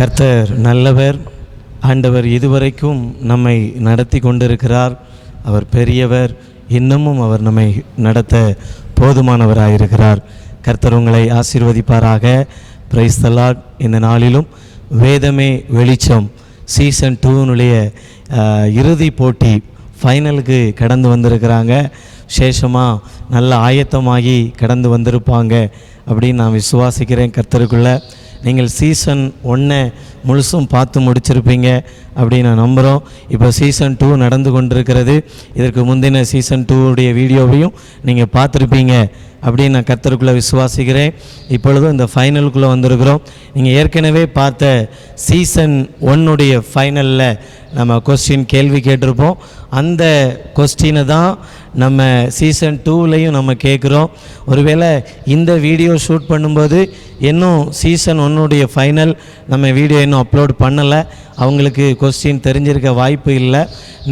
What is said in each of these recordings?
கர்த்தர் நல்லவர். ஆண்டவர் இதுவரைக்கும் நம்மை நடத்தி கொண்டிருக்கிறார். அவர் பெரியவர். இன்னமும் அவர் நம்மை நடத்த போதுமானவராயிருக்கிறார். கர்த்தர் உங்களை ஆசீர்வதிப்பாராக. Praise the Lord. இந்த நாளிலும் வேதமே வெளிச்சம் சீசன் 2னுடைய இறுதி போட்டி ஃபைனலுக்கு கடந்து வந்திருக்கிறாங்க. விசேஷமாக நல்ல ஆயத்தமாகி கடந்து வந்திருப்பாங்க அப்படின்னு நான் விசுவாசிக்கிறேன். கர்த்தருக்குள்ளே நீங்கள் சீசன் 1 முழுசும் பார்த்து முடிச்சிருப்பீங்க அப்படின்னு நான் நம்புகிறோம். இப்போ சீசன் 2 நடந்து கொண்டிருக்கிறது. இதற்கு முந்தின சீசன் 2உடைய வீடியோவையும் நீங்கள் பார்த்துருப்பீங்க அப்படின்னு நான் கர்த்தருக்குள்ளே விசுவாசிக்கிறேன். இப்பொழுதும் இந்த ஃபைனலுக்குள்ளே வந்திருக்கிறோம். நீங்கள் ஏற்கனவே பார்த்த சீசன் 1உடைய ஃபைனலில் நம்ம கொஸ்டின் கேள்வி கேட்டிருப்போம். அந்த கொஸ்டினை தான் நம்ம சீசன் 2லையும் நம்ம கேட்குறோம். ஒருவேளை இந்த வீடியோ ஷூட் பண்ணும்போது இன்னும் சீசன் 1உடைய ஃபைனல் நம்ம வீடியோ இன்னும் அப்லோட் பண்ணலை, அவங்களுக்கு கொஸ்டின் தெரிஞ்சிருக்க வாய்ப்பு இல்லை.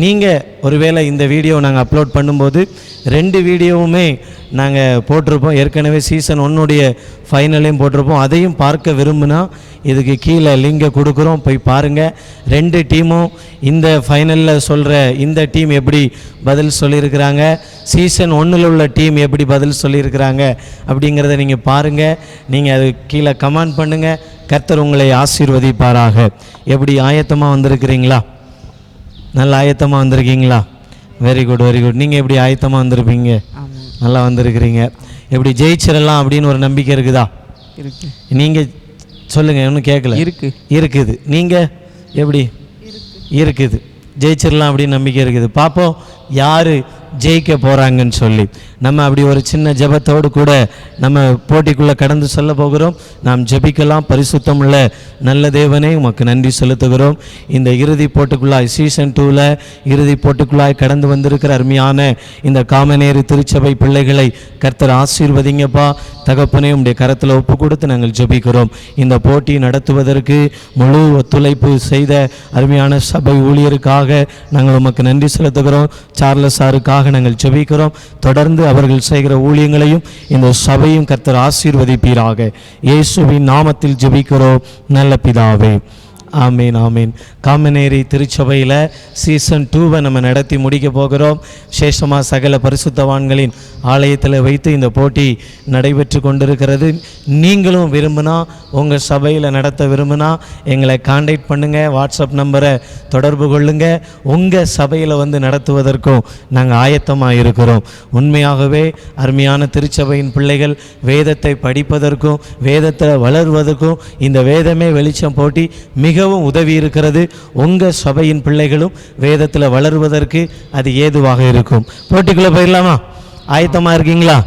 நீங்கள் ஒருவேளை இந்த வீடியோ நாங்கள் அப்லோட் பண்ணும்போது 2 வீடியோவுமே நாங்கள் போட்டிருப்போம். ஏற்கனவே சீசன் 1உடைய ஃபைனலையும் போட்டிருப்போம். அதையும் பார்க்க விரும்புனா இதுக்கு கீழே லிங்கை கொடுக்குறோம், போய் பாருங்கள். 2 டீமும் இந்த ஃபைனலில் சொல்கிற இந்த டீம் எப்படி பதில் சொல்லியிருக்கிறாங்க, சீசன் 1ல் உள்ள டீம் எப்படி பதில் சொல்லியிருக்கிறாங்க அப்படிங்கிறத நீங்கள் பாருங்கள். நீங்கள் அது கீழே கமெண்ட் பண்ணுங்கள். கர்த்தர் உங்களை ஆசீர்வதிப்பாராக. எப்படி ஆயத்தமாக வந்திருக்கிறீங்களா? நல்ல ஆயத்தமாக வந்திருக்கீங்களா? Very good, very good. நீங்கள் எப்படி ஆயத்தமாக வந்திருப்பீங்க? நல்லா வந்திருக்கிறீங்க. எப்படி ஜெயிச்சிடலாம் அப்படின்னு ஒரு நம்பிக்கை இருக்குதா? இருக்கு. நீங்கள் சொல்லுங்கள். ஒன்றும் கேட்கல. இருக்குது. நீங்கள் எப்படி? இருக்குது. ஜெயிச்சிடலாம் அப்படின்னு நம்பிக்கை இருக்குது. பார்ப்போம் யார் ஜெயிக்க போகிறாங்கன்னு சொல்லி. நம்ம அப்படி ஒரு சின்ன ஜெபத்தோடு கூட நம்ம போட்டிக்குள்ளே கடந்து சொல்ல போகிறோம். நாம் ஜெபிக்கலாம். பரிசுத்தமுள்ள நல்ல தேவனே, உமக்கு நன்றி செலுத்துகிறோம். இந்த இறுதி போட்டிக்குள்ளாய் சீசன் 2ல் இறுதி போட்டிக்குள்ளாய் கடந்து வந்திருக்கிற அருமையான இந்த காமநேரி திருச்சபை பிள்ளைகளை கர்த்தர் ஆசீர்வதிங்கப்பா. தகப்பனே, உடைய கரத்தில் ஒப்பு கொடுத்து நாங்கள் ஜெபிக்கிறோம். இந்த போட்டி நடத்துவதற்கு முழு ஒத்துழைப்பு செய்த அருமையான சபை ஊழியருக்காக நாங்கள் உமக்கு நன்றி செலுத்துகிறோம். சார்லஸ் சாருக்காக நாங்கள் ஜெபிக்கிறோம். தொடர்ந்து அவர்கள் செய்கிற ஊழியங்களையும் இந்த சபையும் கர்த்தர் ஆசீர்வதிப்பீராக. இயேசுவின் நாமத்தில் ஜெபிக்கிறோம் நல்ல பிதாவே. ஆமீன், ஆமீன். காமநேரி திருச்சபையில் சீசன் 2வை நம்ம நடத்தி முடிக்க போகிறோம். விசேஷமாக சகல பரிசுத்தவான்களின் ஆலயத்தில் வைத்து இந்த போட்டி நடைபெற்று கொண்டிருக்கிறது. நீங்களும் விரும்பினா, உங்கள் சபையில் நடத்த விரும்பினா எங்களை கான்டாக்ட் பண்ணுங்கள். வாட்ஸ்அப் நம்பரை தொடர்பு கொள்ளுங்கள். உங்கள் சபையில் வந்து நடத்துவதற்கும் நாங்கள் ஆயத்தமாக இருக்கிறோம். உண்மையாகவே அருமையான திருச்சபையின் பிள்ளைகள் வேதத்தை படிப்பதற்கும் வேதத்தில் வளருவதற்கும் இந்த வேதமே வெளிச்சம் போட்டி மிகவும் உதவி இருக்கிறது. உங்கள் சபையின் பிள்ளைகளும் வேதத்தில் வளருவதற்கு அது ஏதுவாக இருக்கும். போட்டிக்குள்ளே போயிடலாமா? ஆயத்தமாக இருக்கீங்களா?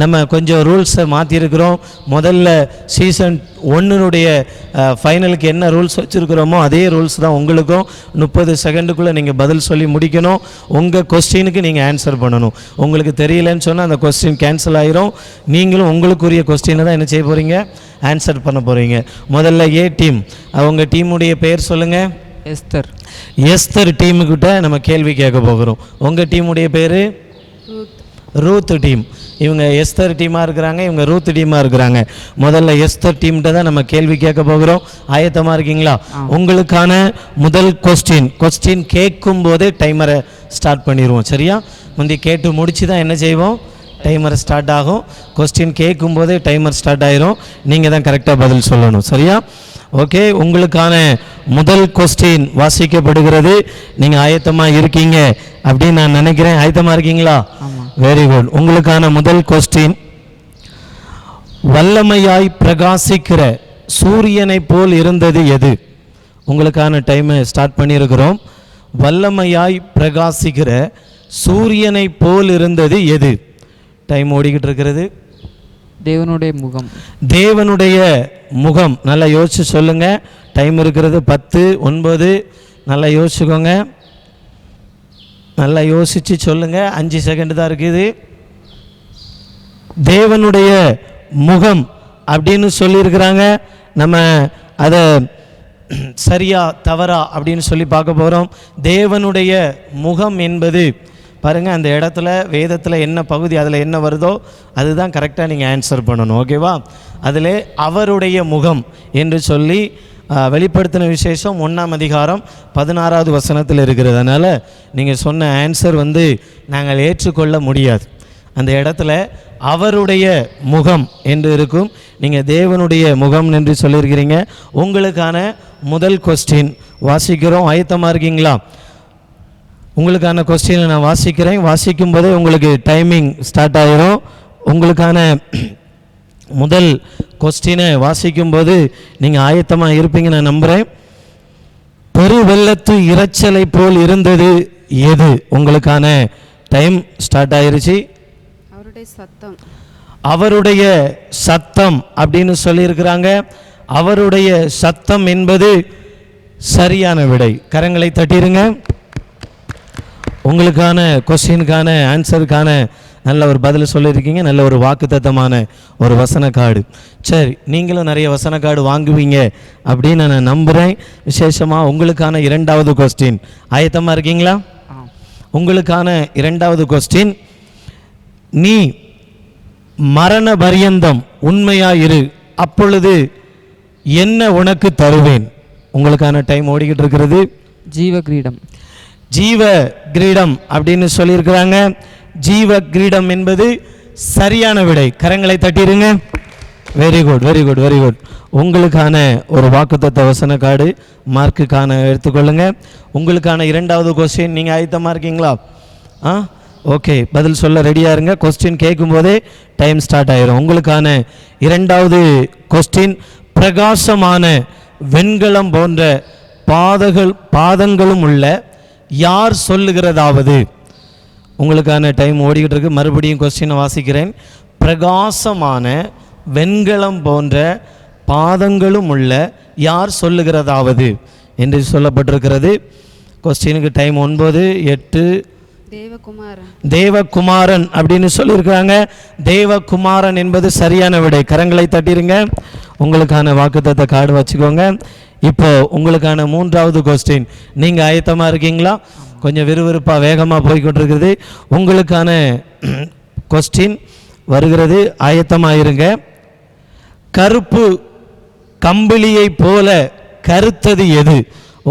நம்ம கொஞ்சம் ரூல்ஸை மாற்றிருக்கிறோம். முதல்ல சீசன் 1னுடைய ஃபைனலுக்கு என்ன ரூல்ஸ் வச்சுருக்கிறோமோ அதே ரூல்ஸ் தான் உங்களுக்கும். 30 செகண்டுக்குள்ளே நீங்கள் பதில் சொல்லி முடிக்கணும். உங்கள் கொஸ்டினுக்கு நீங்கள் ஆன்சர் பண்ணணும். உங்களுக்கு தெரியலன்னு சொன்னால் அந்த கொஸ்டின் கேன்சல் ஆகிரும். நீங்களும் உங்களுக்குரிய கொஸ்டினை தான் என்ன செய்ய போகிறீங்க? ஆன்சர் பண்ண போகிறீங்க. முதல்ல ஏ டீம், அவங்க டீமுடைய பெயர் சொல்லுங்கள். எஸ்தர் டீமுக்கிட்ட நம்ம கேள்வி கேட்க போகிறோம். உங்கள் டீமுடைய பேர்? Ruth team. இவங்க எஸ்தர் டீமாக இருக்கிறாங்க, இவங்க ரூத் டீமாக இருக்கிறாங்க. முதல்ல எஸ்தர் டீம்கிட்ட தான் நம்ம கேள்வி கேட்க போகிறோம். ஆயத்தமாக இருக்கீங்களா? உங்களுக்கான முதல் கொஸ்டின் கேட்கும் போதே டைமரை ஸ்டார்ட் பண்ணிடுவோம். சரியா? முந்தி கேட்டு முடிச்சு தான் என்ன செய்வோம்? டைமர் ஸ்டார்ட் ஆகும். கொஸ்டின் கேட்கும் போதே டைமர் ஸ்டார்ட் ஆயிரும். நீங்கள் தான் கரெக்டாக பதில் சொல்லணும். சரியா? ஓகே. உங்களுக்கான முதல் கொஸ்டின் வாசிக்கப்படுகிறது. நீங்கள் ஆயத்தமாக இருக்கீங்க அப்படின்னு நான் நினைக்கிறேன். ஆயத்தமாக இருக்கீங்களா? Very good. உங்களுக்கான முதல் கொஸ்டின், வல்லமையாய் பிரகாசிக்கிற சூரியனை போல் இருந்தது எது? உங்களுக்கான டைமை ஸ்டார்ட் பண்ணியிருக்கிறோம். வல்லமையாய் பிரகாசிக்கிற சூரியனை போல் இருந்தது எது? டைம் ஓடிக்கிட்டு இருக்கிறது. தேவனுடைய முகம். தேவனுடைய முகம். நல்லா யோசிச்சு சொல்லுங்க. டைம் இருக்கிறது 10, 9. நல்லா யோசிச்சுக்கோங்க. நல்லா யோசிச்சு சொல்லுங்க. 5 செகண்ட் தான் இருக்குது. தேவனுடைய முகம் அப்படின்னு சொல்லியிருக்கிறாங்க. நம்ம அதை சரியா தவறா அப்படின்னு சொல்லி பார்க்க போகிறோம். தேவனுடைய முகம் என்பது பாருங்கள், அந்த இடத்துல வேதத்தில் என்ன பகுதி, அதில் என்ன வருதோ அதுதான் கரெக்டாக நீங்கள் ஆன்சர் பண்ணணும். ஓகேவா? அதில் அவருடைய முகம் என்று சொல்லி வெளிப்படுத்தின விசேஷம் 1ஆம் அதிகாரம் 16வது வசனத்தில் இருக்கிறது. அதனால் நீங்கள் சொன்ன ஆன்சர் நாங்கள் ஏற்றுக்கொள்ள முடியாது. அந்த இடத்துல அவருடைய முகம் என்று இருக்கும், நீங்கள் தேவனுடைய முகம் என்று சொல்லியிருக்கிறீங்க. உங்களுக்கான முதல் கொஸ்டின் வாசிக்கிறோம். ஆயத்தமாக இருக்கீங்களா? உங்களுக்கான கொஸ்டினை நான் வாசிக்கிறேன். வாசிக்கும் போதே உங்களுக்கு டைமிங் ஸ்டார்ட் ஆகிரும். உங்களுக்கான முதல் கொஸ்டினை வாசிக்கும்போது நீங்கள் ஆயத்தமாக இருப்பீங்க நான் நம்புகிறேன். பெரு வெள்ளத்து இரைச்சலை போல் இருந்தது எது? உங்களுக்கான டைம் ஸ்டார்ட் ஆயிருச்சு. அவருடைய சத்தம் அப்படின்னு சொல்லியிருக்கிறாங்க. அவருடைய சத்தம் என்பது சரியான விடை. கரங்களை தட்டிருங்க. உங்களுக்கான கொஸ்டினுக்கான ஆன்சருக்கான நல்ல ஒரு பதில் சொல்லியிருக்கீங்க. நல்ல ஒரு வாக்குத்தத்தமான ஒரு வசன கார்டு. சரி, நீங்களும் நிறைய வசன கார்டு வாங்குவீங்க அப்படின்னு நான் நம்புகிறேன். விசேஷமாக உங்களுக்கான 2வது கொஸ்டின் ஆயத்தமாக இருக்கீங்களா? உங்களுக்கான 2வது கொஸ்டின், நீ மரண பரியந்தம் உண்மையாயிரு, அப்பொழுது என்ன உனக்கு தருவேன்? உங்களுக்கான டைம் ஓடிக்கிட்டு இருக்கிறது. ஜீவ கிரீடம். ஜீவ கிரீடம் அப்படின்னு சொல்லியிருக்கிறாங்க. ஜீவ கிரீடம் என்பது சரியான விடை. கரங்களை தட்டிடுங்க. Very good, very good, very good. உங்களுக்கான ஒரு வாக்குத்தத்த வசன கார்டு மார்க்குக்கான எடுத்துக்கொள்ளுங்க. உங்களுக்கான 2வது கொஸ்டின், நீங்கள் ஆயத்தமாக இருக்கீங்களா? ஓகே, பதில் சொல்ல ரெடியாக இருங்க. கொஸ்டின் கேட்கும்போதே டைம் ஸ்டார்ட் ஆயிரும். உங்களுக்கான 2வது கொஸ்டின், பிரகாசமான வெண்கலம் போன்ற பாதங்களும் உள்ள யார் சொல்லுகிறதாவது? உங்களுக்கான டைம் ஓடிக்கிட்டு இருக்கு. மறுபடியும் கொஸ்டினை வாசிக்கிறேன். பிரகாசமான வெண்கலம் போன்ற பாதங்களும் உள்ள யார் சொல்லுகிறதாவது என்று சொல்லப்பட்டிருக்கிறது. கொஸ்டினுக்கு டைம் 9, 8. தேவகுமாரன் அப்படின்னு சொல்லியிருக்கிறாங்க. தேவகுமாரன் என்பது சரியான விடை. கரங்களை தட்டிருங்க. உங்களுக்கான வாக்குத்தத்த கார்டு வச்சுக்கோங்க. இப்போ உங்களுக்கான 3வது கொஸ்டின், நீங்கள் ஆயத்தமாக இருக்கீங்களா? கொஞ்சம் விறுவிறுப்பாக வேகமாக போய்கொண்டிருக்கிறது. உங்களுக்கான கொஸ்டின் வருகிறது. ஆயத்தமாக இருங்க. கருப்பு கம்பளியை போல கருத்தது எது?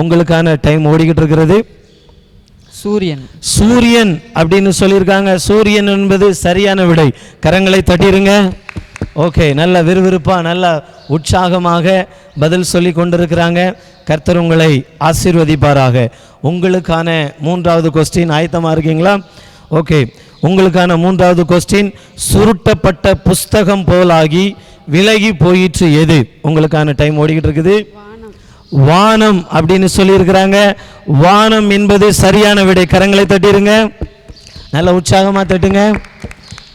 உங்களுக்கான டைம் ஓடிக்கிட்டு இருக்கிறது. சூரியன். சூரியன் அப்படின்னு சொல்லியிருக்காங்க. சூரியன் என்பது சரியான விடை. கரங்களை தட்டிருங்க. ஓகே, நல்ல விறுவிறுப்பாக நல்ல உற்சாகமாக பதில் சொல்லி கொண்டிருக்கிறாங்க. கர்த்தர் உங்களை ஆசீர்வதிப்பாராக. உங்களுக்கான 3வது கொஸ்டின் ஆயத்தமாக இருக்கீங்களா? ஓகே, உங்களுக்கான 3வது கொஸ்டின், சுருட்டப்பட்ட புஸ்தகம் போலாகி விலகி போயிற்று எது? உங்களுக்கான டைம் ஓடிக்கிட்டு இருக்குது. வானம் அப்படின்னு சொல்லியிருக்கிறாங்க. வானம் என்பது சரியான விடை. கரங்களை தட்டிருங்க. நல்ல உற்சாகமாக தட்டுங்க.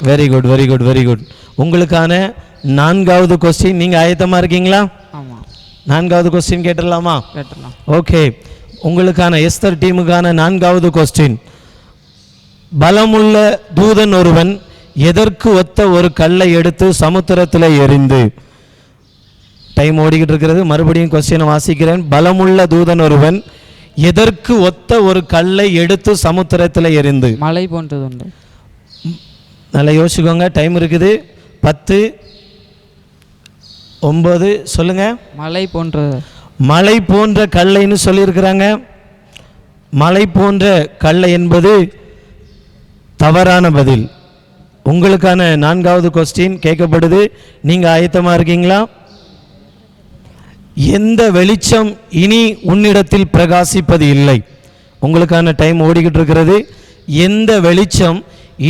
Very good, very good, very good. உங்களுக்கான 4வது கொஸ்டின், நீங்கள் ஆயத்தமாக இருக்கீங்களா? 4வது கொஸ்டின் கேட்டுடலாமா? ஓகே, உங்களுக்கான எஸ்தர் டீமுக்கான 4வது கொஸ்டின், பலமுள்ள தூதன் ஒருவன் எதற்கு ஒத்த ஒரு கல்லை எடுத்து சமுத்திரத்தில் எறிந்து? டைம் ஓடிக்கிட்டு இருக்கிறது. மறுபடியும் கொஸ்டினை வாசிக்கிறேன். பலமுள்ள தூதன் ஒருவன் எதற்கு ஒத்த ஒரு கல்லை எடுத்து சமுத்திரத்தில் எறிந்து? மலை போன்றது. நல்லா யோசிக்கோங்க. டைம் இருக்குது. 10, 9 சொல்லுங்க. மலை போன்ற. மலை போன்ற கல்லைன்னு சொல்லியிருக்கிறாங்க. மலை போன்ற கல்லை என்பது தவறான பதில். உங்களுக்கான 4வது கொஸ்டின் கேட்கப்படுது. நீங்கள் ஆயத்தமாக இருக்கீங்களா? எந்த வெளிச்சம் இனி உன்னிடத்தில் பிரகாசிப்பது இல்லை? உங்களுக்கான டைம் ஓடிக்கிட்டு இருக்கிறது. எந்த வெளிச்சம்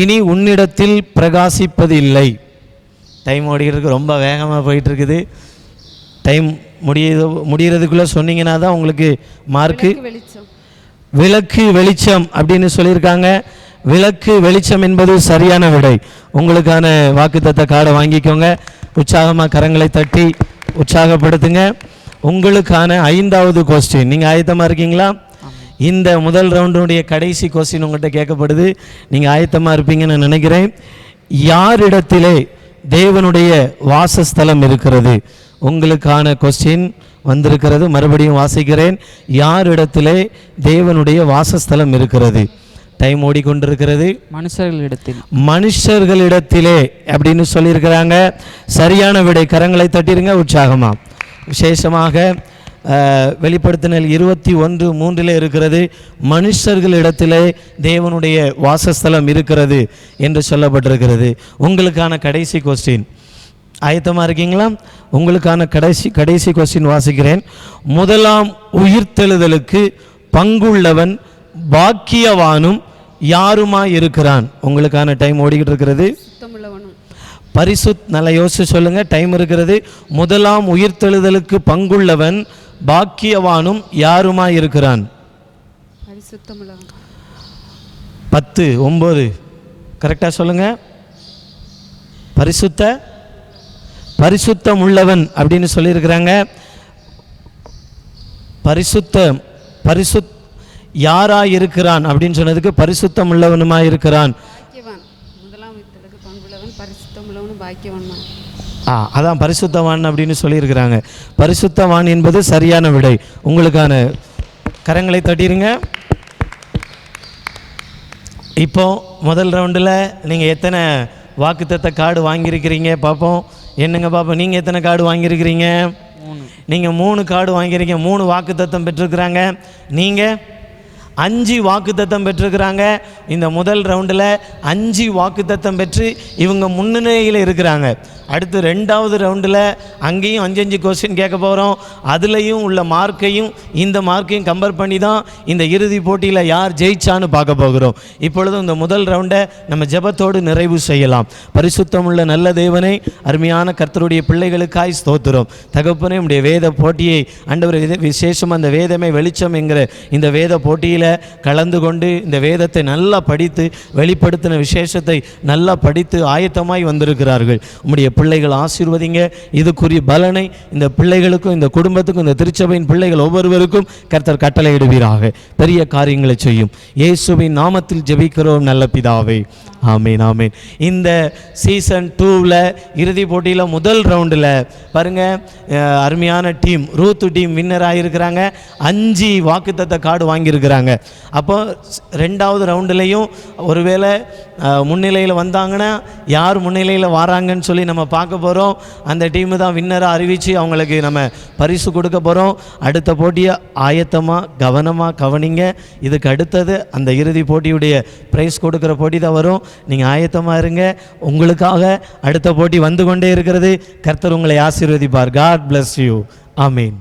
இனி உன்னிடத்தில் பிரகாசிப்பது இல்லை? டைம் ஓடிக்கிட்டு இருக்கு. ரொம்ப வேகமாக போயிட்டு இருக்குது. டைம் முடிகிறதுக்குள்ளே சொன்னீங்கன்னா தான் உங்களுக்கு மார்க்கு. விளக்கு வெளிச்சம் அப்படின்னு சொல்லியிருக்காங்க. விளக்கு வெளிச்சம் என்பது சரியான விடை. உங்களுக்கான வாக்குத்தத்த கார்டை வாங்கிக்கோங்க. உற்சாகமாக கரங்களை தட்டி உற்சாகப்படுத்துங்க. உங்களுக்கான 5வது கொஸ்டின், நீங்கள் ஆயத்தமாக இருக்கீங்களா? இந்த முதல் ரவுண்டுடைய கடைசி கொஸ்டின் உங்கள்கிட்ட கேட்கப்படுது. நீங்கள் ஆயத்தமாக இருப்பீங்கன்னு நான் நினைக்கிறேன். யாரிடத்திலே தேவனுடைய வாசஸ்தலம் இருக்கிறது? உங்களுக்கான கொஸ்டின் வந்திருக்கிறது. மறுபடியும் வாசிக்கிறேன். யாரிடத்திலே தேவனுடைய வாசஸ்தலம் இருக்கிறது? டைம் ஓடிக்கொண்டிருக்கிறது. மனுஷர்களிடத்திலே அப்படின்னு சொல்லியிருக்கிறாங்க. சரியான விடை. கரங்களை தட்டிருங்க உற்சாகமா. விசேஷமாக வெளிப்படுத்தினல் 21:3 இருக்கிறது, மனுஷர்களிடத்திலே தேவனுடைய வாசஸ்தலம் இருக்கிறது என்று சொல்லப்பட்டிருக்கிறது. உங்களுக்கான கடைசி கொஸ்டின், ஆயத்தமாக இருக்கீங்களா? உங்களுக்கான கடைசி கொஸ்டின் வாசிக்கிறேன். முதலாம் உயிர்த்தெழுதலுக்கு பங்குள்ளவன் பாக்கியவானும் யாருமாய் இருக்கிறான்? உங்களுக்கான டைம் ஓடிக்கிட்டு இருக்கிறது. நல்லா யோசிச்சு சொல்லுங்க, டைம் இருக்கிறது. முதலாம் உயிர்த்தெழுதலுக்கு பங்குள்ளவன் பாக்கியவானும் யாருமாய் இருக்கிறான்? 10:9 கரெக்டாக சொல்லுங்க. பரிசுத்தம் உள்ளவன் அப்படின்னு சொல்லியிருக்கிறாங்க. யாராய் இருக்கிறான் அப்படின்னு சொன்னதுக்கு பரிசுத்தம் உள்ளவனுமாய் இருக்கிறான். அதான் பரிசுத்தவான் அப்படின்னு சொல்லியிருக்கிறாங்க. பரிசுத்தவான் என்பது சரியான விடை. உங்களுக்கான கரங்களை தட்டிடுங்க. இப்போ முதல் ரவுண்டில் நீங்கள் எத்தனை வாக்குத்தத்த கார்டு வாங்கியிருக்கிறீங்க பார்ப்போம். என்னங்க பார்ப்போம், நீங்கள் எத்தனை கார்டு வாங்கியிருக்கிறீங்க? நீங்கள் 3 கார்டு வாங்கியிருக்கீங்க. 3 வாக்குத்தத்தம் பெற்றிருக்கிறாங்க. நீங்கள் 5 வாக்குத்தத்தம் பெற்றிருக்கிறாங்க. இந்த முதல் ரவுண்டில் 5 வாக்குத்தத்தம் பெற்று இவங்க முன்னிலையில் இருக்கிறாங்க. அடுத்து 2வது ரவுண்டில் அங்கேயும் 5 கொஸ்டின் கேட்க போகிறோம். அதுலேயும் உள்ள மார்க்கையும் இந்த மார்க்கையும் கம்பேர் பண்ணி தான் இந்த இறுதி போட்டியில் யார் ஜெயிச்சான்னு பார்க்க போகிறோம். இப்பொழுது இந்த முதல் ரவுண்டை நம்ம ஜெபத்தோடு நிறைவு செய்யலாம். பரிசுத்தமுள்ள நல்ல தேவனை, அருமையான கர்த்தருடைய பிள்ளைகளுக்காய் ஸ்தோத்திரம். தகப்பனே, உடைய வேத போட்டியை ஆண்டவர் விசேஷமாக அந்த வேதமே வெளிச்சம் என்கிற இந்த வேத போட்டியில் கலந்து கொண்டு இந்த வேதத்தை நல்லா படித்து வெளிப்படுத்தின விசேஷத்தை நல்லா படித்து ஆயத்தமாய் வந்திருக்கிறார்கள். உம்முடைய பிள்ளைகள் ஆசீர்வதிங்க. இதுக்குரிய பலனை இந்த பிள்ளைகளுக்கும் இந்த குடும்பத்துக்கும் இந்த திருச்சபையின் பிள்ளைகள் ஒவ்வொருவருக்கும் கர்த்தர் கட்டளையிடுவீராக. பெரிய காரியங்களை செய்யும். இயேசுவின் நாமத்தில் ஜெபிக்கிறோம் நல்ல பிதாவே, ஆமீன் ஆமீன். இந்த சீசன் 2ல் இறுதி போட்டியில் முதல் ரவுண்டில் பாருங்கள், அருமையான டீம் ரூத் டீம் வின்னராக இருக்கிறாங்க. 5 வாக்குத்தத்த கார்டு வாங்கியிருக்கிறாங்க. அப்போ 2வது ரவுண்டுலேயும் ஒருவேளை முன்னிலையில் வந்தாங்கன்னா யார் முன்னிலையில் வராங்கன்னு சொல்லி நம்ம பார்க்க போகிறோம். அந்த டீமு தான் வின்னராக அறிவித்து அவங்களுக்கு நம்ம பரிசு கொடுக்க போகிறோம். அடுத்த போட்டியை ஆயத்தமாக கவனமாக கவனிங்க. இதுக்கு அடுத்தது அந்த இறுதி போட்டியுடைய ப்ரைஸ் கொடுக்குற போட்டி தான் வரும். நீங்கள் ஆயத்தமாக இருங்க. உங்களுக்காக அடுத்த போட்டி வந்து கொண்டே இருக்கிறது. கர்த்தர் உங்களை ஆசீர்வதிப்பார். God bless you. ஆமீன்.